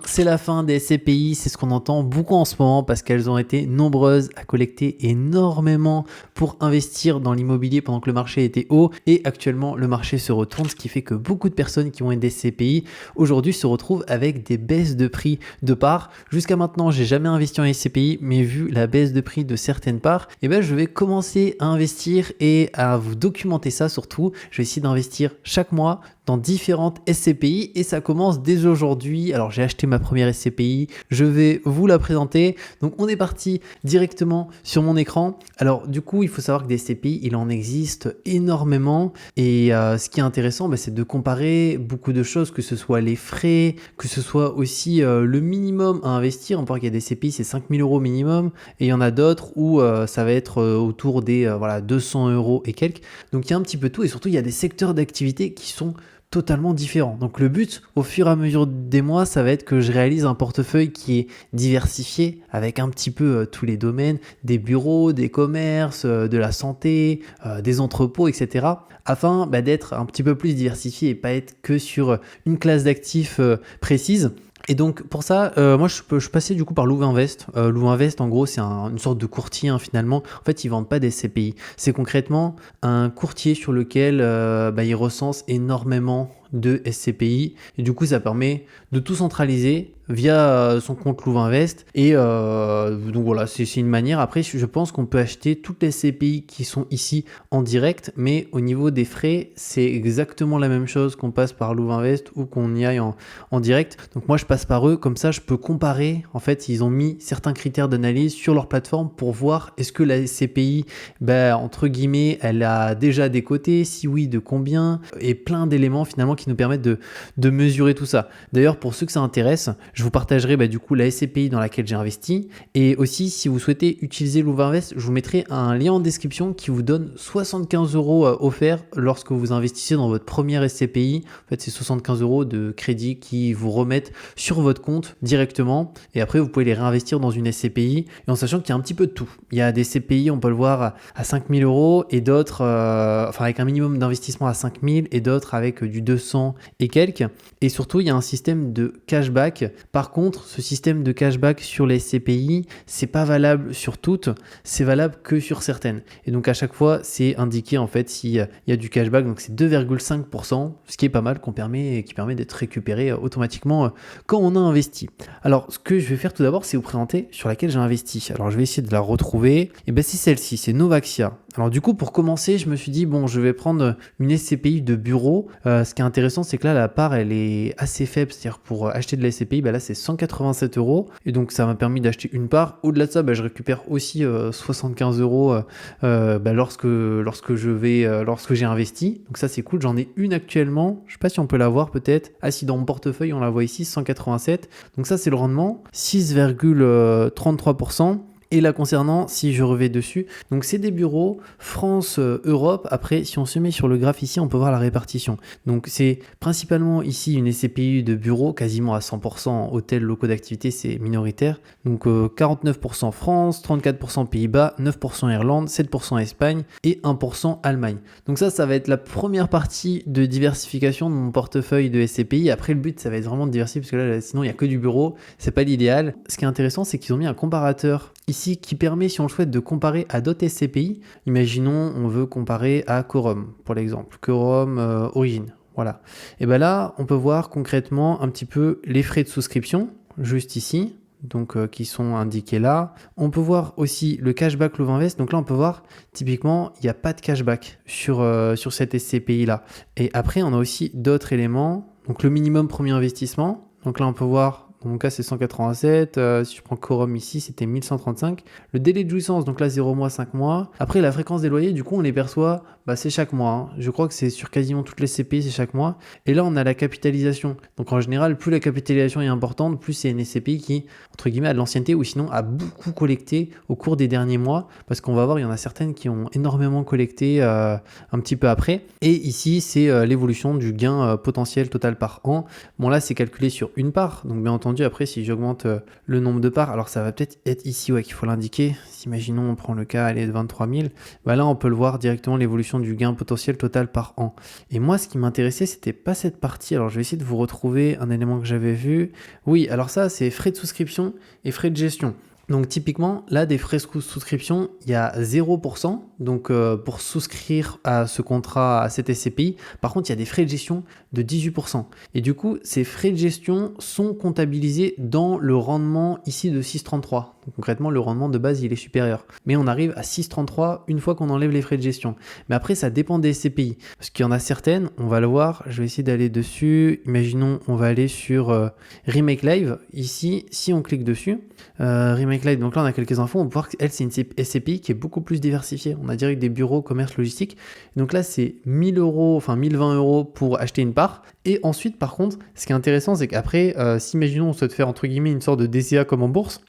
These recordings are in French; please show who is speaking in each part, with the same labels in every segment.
Speaker 1: c'est la fin des SCPI, c'est ce qu'on entend beaucoup en ce moment parce qu'elles ont été nombreuses à collecter énormément pour investir dans l'immobilier pendant que le marché était haut et actuellement le marché se retourne, ce qui fait que beaucoup de personnes qui ont des SCPI aujourd'hui se retrouvent avec des baisses de prix de parts. Jusqu'à maintenant, j'ai jamais investi en SCPI, mais vu la baisse de prix de certaines parts, je vais commencer à investir et à vous documenter ça surtout. Je vais essayer d'investir chaque mois dans différentes SCPI et ça commence dès aujourd'hui. Alors j'ai acheté ma première SCPI, je vais vous la présenter. Donc on est parti directement sur mon écran. Alors du coup il faut savoir que des SCPI il en existe énormément et ce qui est intéressant c'est de comparer beaucoup de choses, que ce soit les frais, que ce soit aussi le minimum à investir. On peut voir qu'il y a des SCPI c'est 5 000 € minimum et il y en a d'autres où ça va être autour des 200 € et quelques. Donc il y a un petit peu tout et surtout il y a des secteurs d'activité qui sont totalement différent. Donc le but au fur et à mesure des mois, ça va être que je réalise un portefeuille qui est diversifié avec un petit peu tous les domaines, des bureaux, des commerces, de la santé, des entrepôts, etc. afin d'être un petit peu plus diversifié et pas être que sur une classe d'actifs précise. Et donc pour ça, moi je passais du coup par Louvainvest. Louvainvest en gros c'est une sorte de courtier finalement. En fait ils vendent pas des SCPI. C'est concrètement un courtier sur lequel il recense énormément de SCPI et du coup ça permet de tout centraliser via son compte Louvainvest et donc voilà c'est une manière. Après je pense qu'on peut acheter toutes les SCPI qui sont ici en direct, mais au niveau des frais c'est exactement la même chose qu'on passe par Louvainvest ou qu'on y aille en direct. Donc moi je passe par eux, comme ça je peux comparer. En fait ils ont mis certains critères d'analyse sur leur plateforme pour voir est-ce que la SCPI entre guillemets elle a déjà décoté, si oui de combien, et plein d'éléments finalement qui nous permettent de mesurer tout ça. D'ailleurs pour ceux que ça intéresse, je vous partagerai du coup la SCPI dans laquelle j'ai investi et aussi si vous souhaitez utiliser Louvainvest, je vous mettrai un lien en description qui vous donne 75 € offerts lorsque vous investissez dans votre première SCPI. En fait c'est 75 € de crédit qui vous remettent sur votre compte directement et après vous pouvez les réinvestir dans une SCPI et en sachant qu'il y a un petit peu de tout. Il y a des SCPI, on peut le voir à 5 000 € et d'autres avec un minimum d'investissement à 5 000 et d'autres avec du 200 et quelques. Et surtout, il y a un système de cashback. Par contre, ce système de cashback sur les SCPI, c'est pas valable sur toutes, c'est valable que sur certaines. Et donc à chaque fois, c'est indiqué en fait s'il y a du cashback. Donc c'est 2,5%, ce qui est pas mal, qui permet d'être récupéré automatiquement quand on a investi. Alors, ce que je vais faire tout d'abord, c'est vous présenter sur laquelle j'ai investi. Alors, je vais essayer de la retrouver. Et c'est celle-ci, c'est Novaxia. Alors du coup, pour commencer, je me suis dit, je vais prendre une SCPI de bureau. Ce qui est intéressant, c'est que là, la part, elle est assez faible. C'est-à-dire pour acheter de la SCPI, là, c'est 187 €. Et donc, ça m'a permis d'acheter une part. Au-delà de ça, je récupère aussi 75 € lorsque j'ai investi. Donc ça, c'est cool. J'en ai une actuellement. Je ne sais pas si on peut la voir peut-être. Ah si, dans mon portefeuille, on la voit ici, 187. Donc ça, c'est le rendement. 6,33%. Et là concernant, si je reviens dessus, donc c'est des bureaux France, Europe. Après, si on se met sur le graphe ici, on peut voir la répartition. Donc c'est principalement ici une SCPI de bureau, quasiment à 100%. Hôtels, locaux d'activité, c'est minoritaire. Donc 49% France, 34% Pays-Bas, 9% Irlande, 7% Espagne et 1% Allemagne. Donc ça va être la première partie de diversification de mon portefeuille de SCPI. Après, le but, ça va être vraiment de diversifier parce que là sinon, il n'y a que du bureau. C'est pas l'idéal. Ce qui est intéressant, c'est qu'ils ont mis un comparateur ici qui permet, si on le souhaite, de comparer à d'autres SCPI. Imaginons, on veut comparer à Quorum, pour l'exemple. Quorum Origine. Voilà. Et là, on peut voir concrètement un petit peu les frais de souscription, juste ici. Donc qui sont indiqués là. On peut voir aussi le cashback Louvainvest. Donc là, on peut voir, typiquement, il n'y a pas de cashback sur cette SCPI là. Et après, on a aussi d'autres éléments. Donc le minimum premier investissement. Donc là, on peut voir, dans mon cas, c'est 187. Si je prends Quorum ici, c'était 1135. Le délai de jouissance, donc là, 0 mois, 5 mois. Après, la fréquence des loyers, du coup, on les perçoit, c'est chaque mois. Je crois que c'est sur quasiment toutes les SCPI, c'est chaque mois. Et là, on a la capitalisation. Donc en général, plus la capitalisation est importante, plus c'est une SCPI qui, entre guillemets, a de l'ancienneté ou sinon a beaucoup collecté au cours des derniers mois. Parce qu'on va voir, il y en a certaines qui ont énormément collecté un petit peu après. Et ici, c'est l'évolution du gain potentiel total par an. Bon, là, c'est calculé sur une part. Donc bien entendu, entendu, après, si j'augmente le nombre de parts, alors ça va peut-être être ici qu'il faut l'indiquer. Si, imaginons, on prend le cas de 23 000, bah là, on peut le voir directement, l'évolution du gain potentiel total par an. Et moi, ce qui m'intéressait, c'était pas cette partie. Alors, je vais essayer de vous retrouver un élément que j'avais vu. Oui, alors ça, c'est frais de souscription et frais de gestion. Donc typiquement, là, des frais de souscription, il y a 0%, donc pour souscrire à ce contrat, à cette SCPI. Par contre, il y a des frais de gestion de 18%. Et du coup, ces frais de gestion sont comptabilisés dans le rendement ici de 6,33. Donc, concrètement, le rendement de base, il est supérieur. Mais on arrive à 6,33 une fois qu'on enlève les frais de gestion. Mais après, ça dépend des SCPI. Parce qu'il y en a certaines, on va le voir, je vais essayer d'aller dessus. Imaginons, on va aller sur Remake Live. Ici, si on clique dessus, Remake Live, donc là on a quelques infos, on peut voir qu'elle c'est une SCPI qui est beaucoup plus diversifiée. On a direct des bureaux, commerce, logistique. Donc là c'est 1000 euros, enfin 1020 euros pour acheter une part. Et ensuite par contre, ce qui est intéressant c'est qu'après, si imaginons on souhaite faire entre guillemets une sorte de DCA comme en bourse,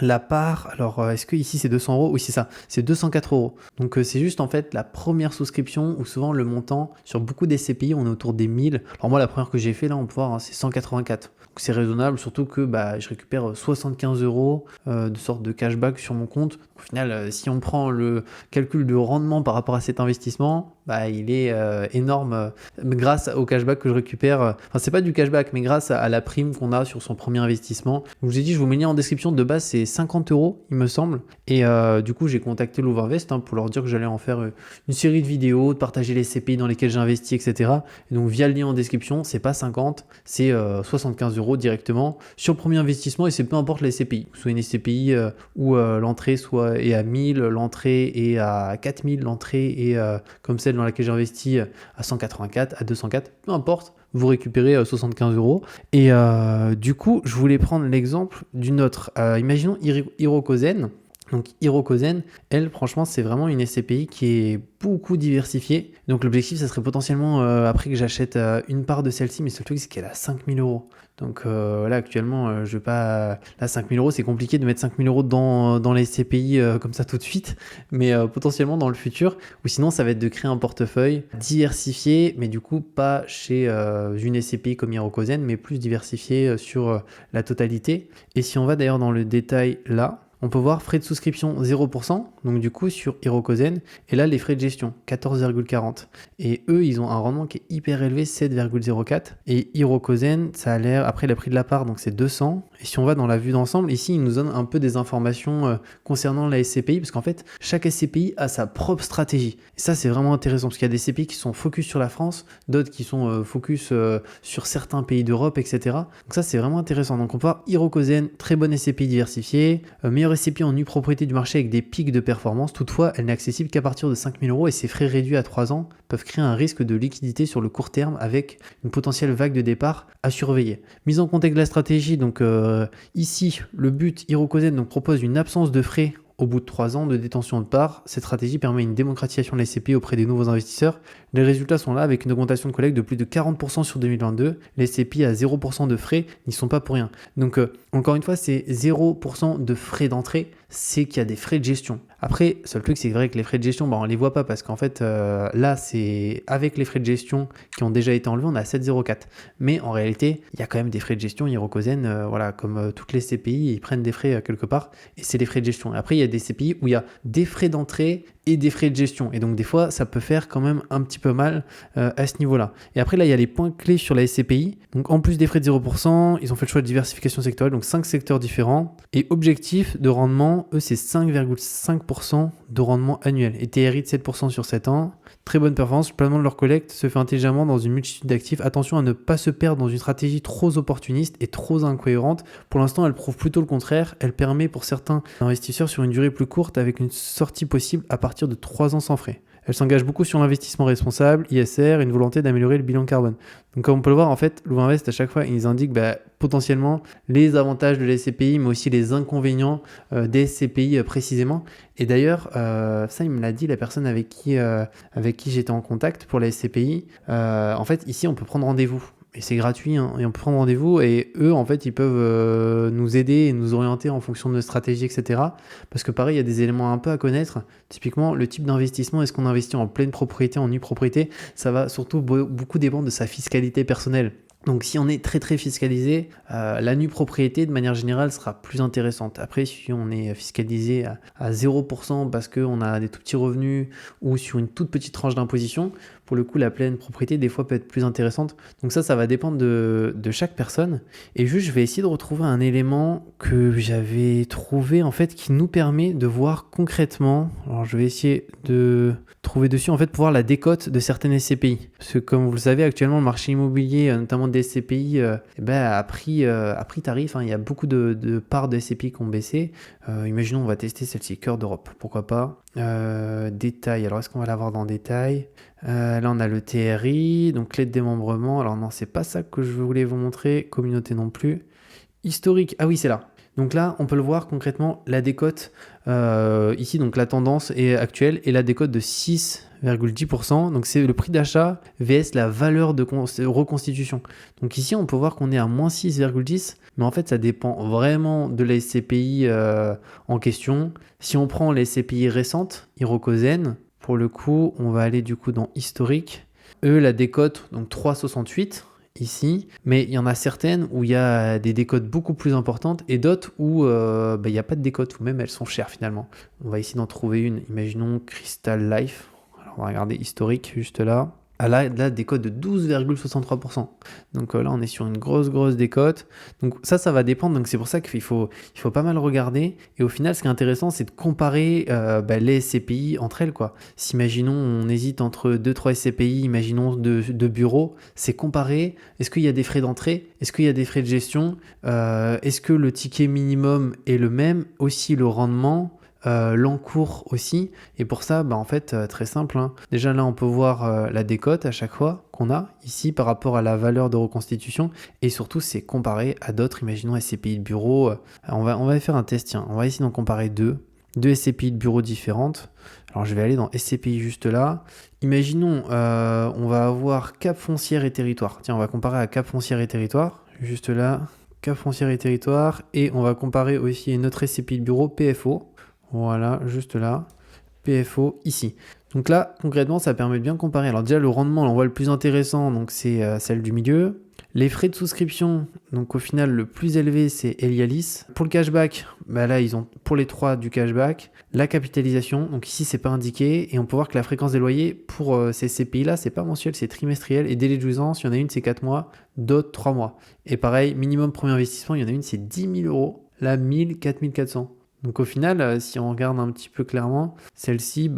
Speaker 1: la part, alors est-ce que ici c'est 200 euros? Oui c'est ça, c'est 204 euros. Donc c'est juste en fait la première souscription où souvent le montant sur beaucoup des SCPI on est autour des 1000. Alors moi la première que j'ai fait là on peut voir c'est 184. Donc c'est raisonnable, surtout que je récupère 75 euros de sorte de cashback sur mon compte. Au final, si on prend le calcul de rendement par rapport à cet investissement, il est énorme grâce au cashback que je récupère. Enfin, c'est pas du cashback, mais grâce à la prime qu'on a sur son premier investissement. Donc, je vous ai dit, je vous mets le lien en description. De base, c'est 50 euros, il me semble. Et du coup, j'ai contacté Louvainvest pour leur dire que j'allais en faire une série de vidéos, de partager les CPI dans lesquels j'investis, etc. Et donc, via le lien en description, c'est pas 50, c'est 75 euros directement sur le premier investissement. Et c'est peu importe les CPI. Soit une SCPI où l'entrée soit est à 1000, l'entrée est à 4000, l'entrée est comme celle dans laquelle j'ai investi à 184, à 204, peu importe, vous récupérez 75 euros. Et du coup, je voulais prendre l'exemple d'une autre. Imaginons Hirokozen. Donc Hirokozen, elle, franchement, c'est vraiment une SCPI qui est beaucoup diversifiée. Donc l'objectif, ça serait potentiellement, après que j'achète une part de celle-ci, mais le truc, c'est qu'elle a 5000 euros. Donc là, actuellement, je vais pas... Là, 5000 euros, c'est compliqué de mettre 5000 euros dans les SCPI comme ça tout de suite, mais potentiellement dans le futur, ou sinon, ça va être de créer un portefeuille diversifié, mais du coup, pas chez une SCPI comme Hirokozen, mais plus diversifié sur la totalité. Et si on va d'ailleurs dans le détail là, on peut voir frais de souscription 0%, donc du coup sur Hirokozen, et là les frais de gestion 14,40. Et eux, ils ont un rendement qui est hyper élevé, 7,04. Et Hirokozen, ça a l'air, après le prix de la part, donc c'est 200. Et si on va dans la vue d'ensemble, ici, ils nous donnent un peu des informations concernant la SCPI, parce qu'en fait, chaque SCPI a sa propre stratégie. Et ça, c'est vraiment intéressant, parce qu'il y a des SCPI qui sont focus sur la France, d'autres qui sont focus sur certains pays d'Europe, etc. Donc ça, c'est vraiment intéressant. Donc on peut voir Hirokozen, très bonne SCPI diversifiée, meilleure SCPI en nue propriété du marché avec des pics de performance. Toutefois, elle n'est accessible qu'à partir de 5000 euros et ses frais réduits à 3 ans peuvent créer un risque de liquidité sur le court terme avec une potentielle vague de départ à surveiller. Mise en contexte de la stratégie, donc ici, le but Hirokozen donc, propose une absence de frais au bout de 3 ans de détention de parts. Cette stratégie permet une démocratisation de la SCPI auprès des nouveaux investisseurs. Les résultats sont là avec une augmentation de collecte de plus de 40% sur 2022. Les SCPI à 0% de frais n'y sont pas pour rien. Donc encore une fois, c'est 0% de frais d'entrée, c'est qu'il y a des frais de gestion. Après, seul truc, c'est vrai que les frais de gestion, on les voit pas parce qu'en fait, là, c'est avec les frais de gestion qui ont déjà été enlevés, on est à 7,04. Mais en réalité, il y a quand même des frais de gestion. Hirokozen, voilà, comme toutes les CPI, ils prennent des frais quelque part et c'est les frais de gestion. Après, il y a des CPI où il y a des frais d'entrée et des frais de gestion. Et donc, des fois, ça peut faire quand même un petit peu mal à ce niveau-là. Et après, là, il y a les points clés sur la SCPI. Donc, en plus des frais de 0%, ils ont fait le choix de diversification sectorielle, donc 5 secteurs différents. Et objectif de rendement, eux, c'est 5,5% de rendement annuel. Et TRI de 7% sur 7 ans. Très bonne performance. Le placement de leur collecte se fait intelligemment dans une multitude d'actifs. Attention à ne pas se perdre dans une stratégie trop opportuniste et trop incohérente. Pour l'instant, elle prouve plutôt le contraire. Elle permet pour certains investisseurs sur une durée plus courte avec une sortie possible à partir de 3 ans sans frais. Elle s'engage beaucoup sur l'investissement responsable, ISR, et une volonté d'améliorer le bilan carbone. Donc comme on peut le voir, en fait, Louvainvest, à chaque fois, ils indiquent potentiellement les avantages de la SCPI, mais aussi les inconvénients des SCPI précisément. Et d'ailleurs, ça, il me l'a dit, la personne avec qui j'étais en contact pour la SCPI. En fait, ici, on peut prendre rendez-vous. Et c'est gratuit, hein, et on peut prendre rendez-vous, et eux, en fait, ils peuvent nous aider et nous orienter en fonction de notre stratégie, etc. Parce que pareil, il y a des éléments un peu à connaître. Typiquement, le type d'investissement, est-ce qu'on investit en pleine propriété, en nue propriété? Ça va surtout beaucoup dépendre de sa fiscalité personnelle. Donc si on est très très fiscalisé, la nue propriété de manière générale sera plus intéressante. Après, si on est fiscalisé à 0% parce qu'on a des tout petits revenus ou sur une toute petite tranche d'imposition, pour le coup la pleine propriété des fois peut être plus intéressante. Donc ça va dépendre de chaque personne. Et juste je vais essayer de retrouver un élément que j'avais trouvé en fait qui nous permet de voir concrètement. Alors je vais essayer de trouver dessus en fait pour voir la décote de certaines SCPI. Parce que comme vous le savez actuellement le marché immobilier, notamment des SCPI, a pris tarif. Il y a beaucoup de parts de SCPI qui ont baissé. Imaginons on va tester celle-ci, Cœur d'Europe, pourquoi pas. Détail, alors est-ce qu'on va l'avoir dans détail? Là on a le TRI, donc clé de démembrement. Alors non, c'est pas ça que je voulais vous montrer, communauté non plus. Historique, ah oui c'est là. Donc là, on peut le voir concrètement, la décote, ici, donc la tendance est actuelle et la décote de 6,10%. Donc c'est le prix d'achat vs la valeur de reconstitution. Donc ici, on peut voir qu'on est à moins 6,10, mais en fait, ça dépend vraiment de la SCPI en question. Si on prend les SCPI récentes, Hirokozen, pour le coup, on va aller du coup dans historique. Eux, la décote, donc 3,68 ici, mais il y en a certaines où il y a des décotes beaucoup plus importantes et d'autres où il n'y a pas de décote, ou même elles sont chères finalement. On va essayer d'en trouver une, imaginons Crystal Life. Alors on va regarder historique juste là. Ah là, décote de 12,63%. Donc là, on est sur une grosse décote. Donc ça va dépendre. Donc c'est pour ça qu'il faut pas mal regarder. Et au final, ce qui est intéressant, c'est de comparer les SCPI entre elles, quoi. Si, imaginons, on hésite entre 2-3 SCPI, imaginons de bureaux, c'est comparer. Est-ce qu'il y a des frais d'entrée? Est-ce qu'il y a des frais de gestion? Est-ce que le ticket minimum est le même? Aussi le rendement? L'encours aussi, et pour ça en fait très simple, hein. Déjà là on peut voir la décote à chaque fois qu'on a ici par rapport à la valeur de reconstitution, et surtout c'est comparé à d'autres, imaginons SCPI de bureau. On va faire un test, tiens, on va essayer d'en comparer deux SCPI de bureau différentes. Alors je vais aller dans SCPI juste là, imaginons on va avoir Cap Foncière et Territoire, tiens on va comparer à Cap Foncière et Territoire, juste là, Cap Foncière et Territoire, et on va comparer aussi notre SCPI de bureau PFO. Voilà, juste là, PFO ici. Donc là, concrètement, ça permet de bien comparer. Alors déjà, le rendement, là, on voit le plus intéressant, donc c'est celle du milieu. Les frais de souscription, donc au final, le plus élevé, c'est Elialis. Pour le cashback, là, ils ont pour les trois du cashback. La capitalisation, donc ici, c'est pas indiqué. Et on peut voir que la fréquence des loyers pour ces CPI-là, c'est pas mensuel, c'est trimestriel. Et délai de jouissance, il y en a une, c'est 4 mois, d'autres 3 mois. Et pareil, minimum premier investissement, il y en a une, c'est 10 000 euros. Là, 4 400. Donc au final, si on regarde un petit peu clairement, celle-ci,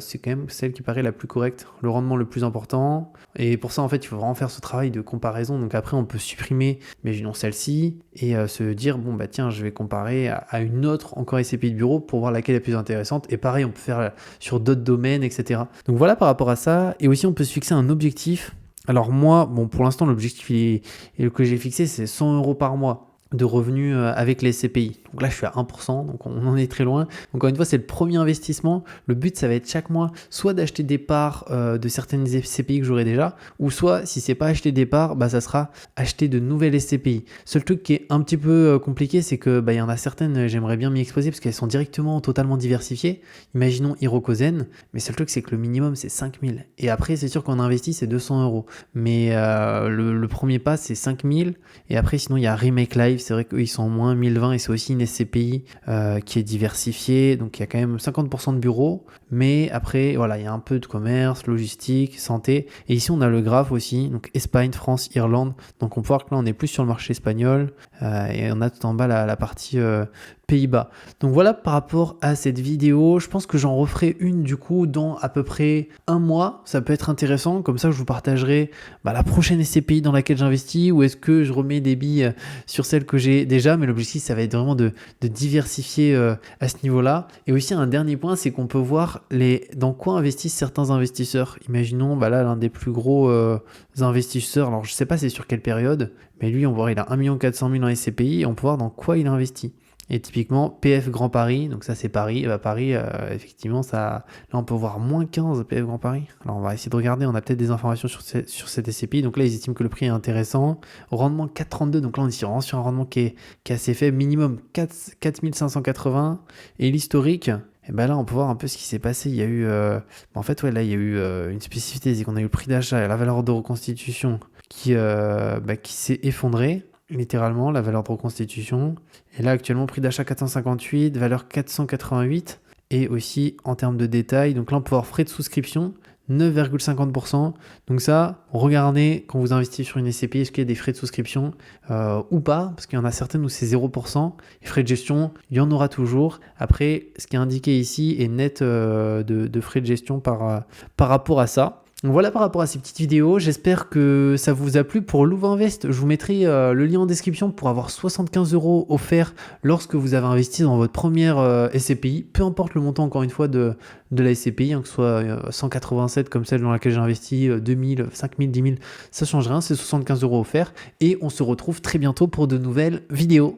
Speaker 1: c'est quand même celle qui paraît la plus correcte, le rendement le plus important. Et pour ça, en fait, il faut vraiment faire ce travail de comparaison. Donc après, on peut supprimer, imaginons celle-ci, et se dire, tiens, je vais comparer à une autre, encore SCPI de bureau, pour voir laquelle est plus intéressante. Et pareil, on peut faire sur d'autres domaines, etc. Donc voilà par rapport à ça. Et aussi, on peut se fixer un objectif. Alors moi, pour l'instant, l'objectif que j'ai fixé, c'est 100 euros par mois de revenus avec les CPI. Donc là, je suis à 1%, donc on en est très loin. Encore une fois, c'est le premier investissement. Le but, ça va être chaque mois, soit d'acheter des parts de certaines SCPI que j'aurai déjà, ou soit, si c'est pas acheter des parts, ça sera acheter de nouvelles SCPI. Seul truc qui est un petit peu compliqué, c'est que il y en a certaines, j'aimerais bien m'y exposer parce qu'elles sont directement totalement diversifiées. Imaginons Hirokozen, mais seul truc, c'est que le minimum, c'est 5000. Et après, c'est sûr qu'on investit, c'est 200 euros. Mais le premier pas, c'est 5000. Et après, sinon, il y a Remake Live. C'est vrai qu'ils sont en moins 1020 et c'est aussi une SCPI qui est diversifiée. Donc il y a quand même 50% de bureaux. Mais après, voilà, il y a un peu de commerce, logistique, santé. Et ici, on a le graphe aussi. Donc Espagne, France, Irlande. Donc on peut voir que là, on est plus sur le marché espagnol. Et on a tout en bas la partie Pays-Bas. Donc voilà par rapport à cette vidéo. Je pense que j'en referai une du coup dans à peu près un mois. Ça peut être intéressant. Comme ça, je vous partagerai la prochaine SCPI dans laquelle j'investis, ou est-ce que je remets des billes sur celle que j'ai déjà. Mais l'objectif, ça va être vraiment de diversifier à ce niveau-là. Et aussi un dernier point, c'est qu'on peut voir dans quoi investissent certains investisseurs. Imaginons là l'un des plus gros investisseurs. Alors je sais pas c'est sur quelle période, mais lui on voit il a 1 400 000 en SCPI et on peut voir dans quoi il investit. Et typiquement, PF Grand Paris, donc ça c'est Paris, et Paris, effectivement, là on peut voir moins 15 PF Grand Paris. Alors on va essayer de regarder, on a peut-être des informations sur cette SCPI, donc là ils estiment que le prix est intéressant. Rendement 4,32, donc là on est vraiment sur un rendement qui est assez faible, minimum 4 580, et l'historique, et là on peut voir un peu ce qui s'est passé. Il y a eu, en fait là il y a eu une spécificité, c'est qu'on a eu le prix d'achat et la valeur de reconstitution qui s'est effondré, littéralement, la valeur de reconstitution. Et là, actuellement, prix d'achat 458, valeur 488. Et aussi, en termes de détails, donc là, on peut voir frais de souscription, 9,50%. Donc ça, regardez quand vous investissez sur une SCPI, est-ce qu'il y a des frais de souscription ou pas, parce qu'il y en a certaines où c'est 0%. Les frais de gestion, il y en aura toujours. Après, ce qui est indiqué ici est net de frais de gestion par rapport à ça. Donc voilà par rapport à ces petites vidéos, j'espère que ça vous a plu. Pour Louvainvest, je vous mettrai le lien en description pour avoir 75 € offerts lorsque vous avez investi dans votre première SCPI, peu importe le montant encore une fois de la SCPI, que ce soit 187 comme celle dans laquelle j'ai investi, 2000, 5000, 10 000, ça change rien, c'est 75 € offerts et on se retrouve très bientôt pour de nouvelles vidéos.